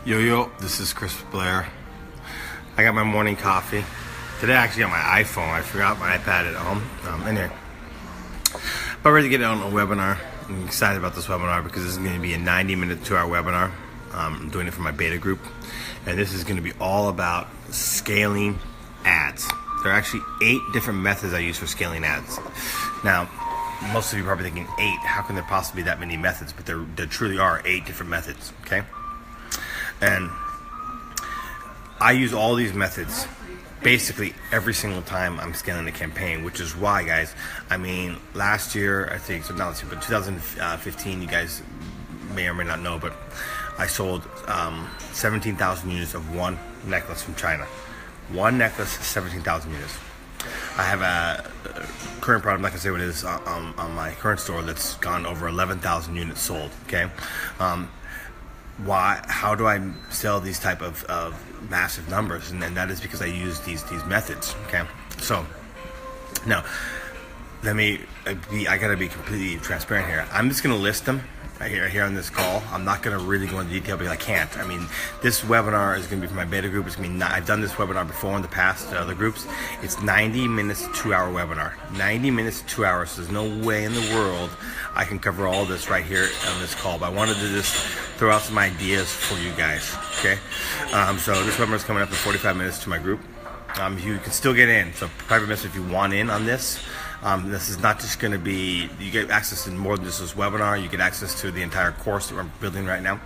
Yo, this is Chris Blair. I got my morning coffee. Today I actually got my iPhone. I forgot my iPad at home. Anyway, but ready to get on a webinar. I'm excited about this webinar because this is going to be a 90-minute, 2-hour webinar. I'm doing it for my beta group. And this is going to be all about scaling ads. There are actually 8 different methods I use for scaling ads. Now, most of you are probably thinking 8. How can there possibly be that many methods? But there truly are 8 different methods, okay? And I use all these methods basically every single time I'm scaling a campaign, which is why, guys, I mean, last year, I think, so not last year, but 2015, you guys may or may not know, but I sold 17,000 units of one necklace from China. One necklace, 17,000 units. I have a current product, I'm not going to say what it is, on my current store that's gone over 11,000 units sold, okay? Why? How do I sell these type of massive numbers? And that is because I use these methods. Okay, so now I gotta be completely transparent here. I'm just gonna list them here on this call. I'm not gonna really go into detail because I can't. I mean, this webinar is gonna be for my beta group. It's gonna be I've done this webinar before in the past to other groups. It's 90 minutes, 2-hour webinar. 90 minutes, 2 hours. So there's no way in the world I can cover all this right here on this call. But I wanted to just throw out some ideas for you guys. Okay, so this webinar is coming up in 45 minutes to my group. You can still get in. So private message if you want in on this. This is not just going to be, you get access to more than just this webinar. You get access to the entire course that we're building right now.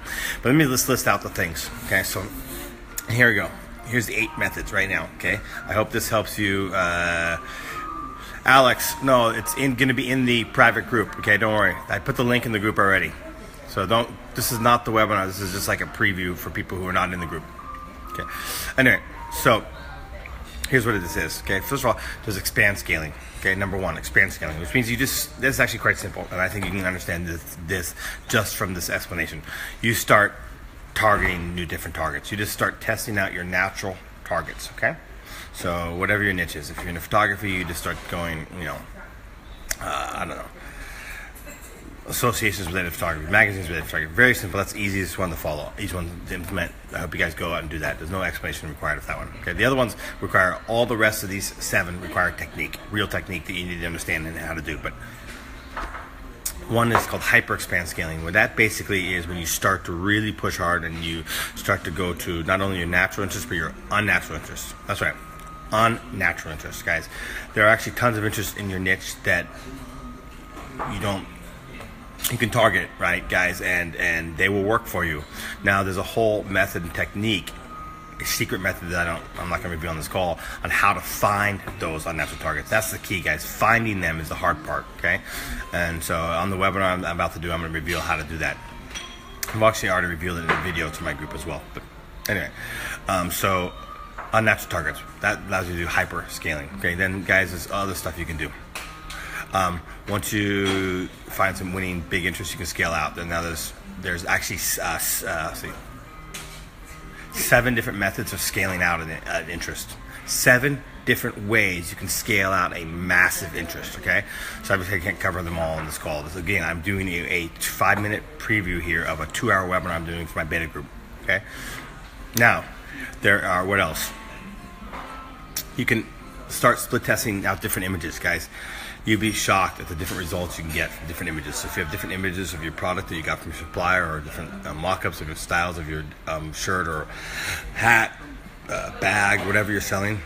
But let me just list out the things. Okay, so here we go. Here's the 8 methods right now. Okay, I hope this helps you. Alex, no, it's going to be in the private group. Okay, don't worry. I put the link in the group already. So this is not the webinar. This is just like a preview for people who are not in the group. Okay, anyway, so here's what this is. Okay, first of all, there's expand scaling. Okay, number 1, expand scaling, which means this is actually quite simple, and I think you can understand this just from this explanation. You start targeting different targets. You just start testing out your natural targets, okay? So whatever your niche is. If you're into photography, you just start going, I don't know, associations related to photography, magazines related to photography. Very simple. That's the easiest one to follow, each one to implement. I hope you guys go out and do that. There's no explanation required of that one. Okay. The other ones require, all the rest of these 7 require technique, real technique that you need to understand and how to do. But one is called hyper expand scaling, where that basically is when you start to really push hard and you start to go to not only your natural interests but your unnatural interests. That's right, unnatural interests, guys. There are actually tons of interests in your niche that you can target, right, guys, and they will work for you. Now, there's a whole method and technique, a secret method that I'm not going to reveal on this call, on how to find those unnatural targets. That's the key, guys. Finding them is the hard part, okay? And so on the webinar I'm about to do, I'm going to reveal how to do that. I've actually already revealed it in a video to my group as well. But anyway, so unnatural targets, that allows you to do hyper scaling, okay? Then, guys, there's other stuff you can do. Once you find some winning big interest, you can scale out. And now there's actually 7 different methods of scaling out an interest. 7 different ways you can scale out a massive interest. Okay, so obviously I can't cover them all on this call. Again, I'm doing a 5-minute preview here of a 2-hour webinar I'm doing for my beta group. Okay, now there are, what else? You can start split testing out different images, guys. You'd be shocked at the different results you can get from different images. So if you have different images of your product that you got from your supplier, or different mock-ups of your styles of your shirt or hat, bag, whatever you're selling,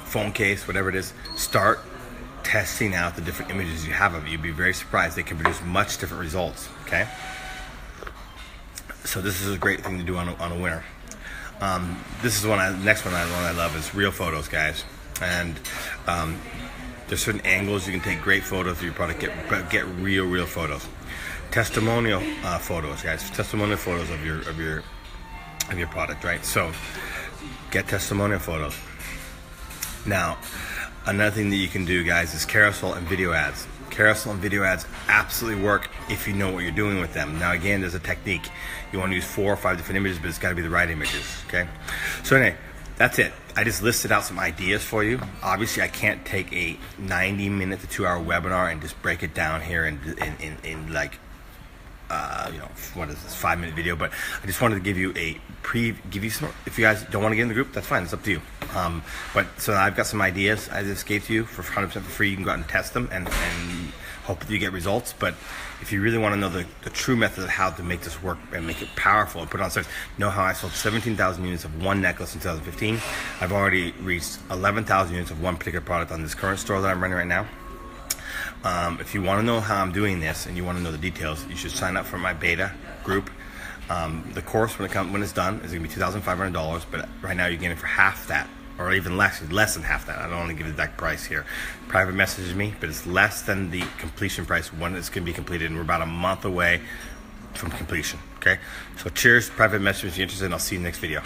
phone case, whatever it is, start testing out the different images you have of it. You'd be very surprised. They can produce much different results, okay? So this is a great thing to do on a winner. This is the next one I love is real photos, guys. And there's certain angles you can take great photos of your product, get real photos. Testimonial photos, guys. Testimonial photos of your product, right? So get testimonial photos. Now, another thing that you can do, guys, is carousel and video ads. Carousel and video ads absolutely work if you know what you're doing with them. Now, again, there's a technique. You want to use 4 or 5 different images, but it's got to be the right images, okay? So anyway, that's it. I just listed out some ideas for you. Obviously, I can't take a 90-minute to 2-hour webinar and just break it down here in like what is this, 5-minute video, but I just wanted to give you some, if you guys don't want to get in the group, that's fine, it's up to you. But so I've got some ideas I just gave to you for 100% for free. You can go out and test them and hope that you get results. But if you really want to know the true method of how to make this work and make it powerful and put it on sales, know how I sold 17,000 units of one necklace in 2015. I've already reached 11,000 units of one particular product on this current store that I'm running right now. If you want to know how I'm doing this and you want to know the details, you should sign up for my beta group. The course, when it's done, is going to be $2,500, but right now you're getting it for half that, or even less than half that. I don't want to give the exact price here. Private message me, but it's less than the completion price when it's going to be completed, and we're about a month away from completion. Okay, so cheers, private message if you're interested, and I'll see you in the next video.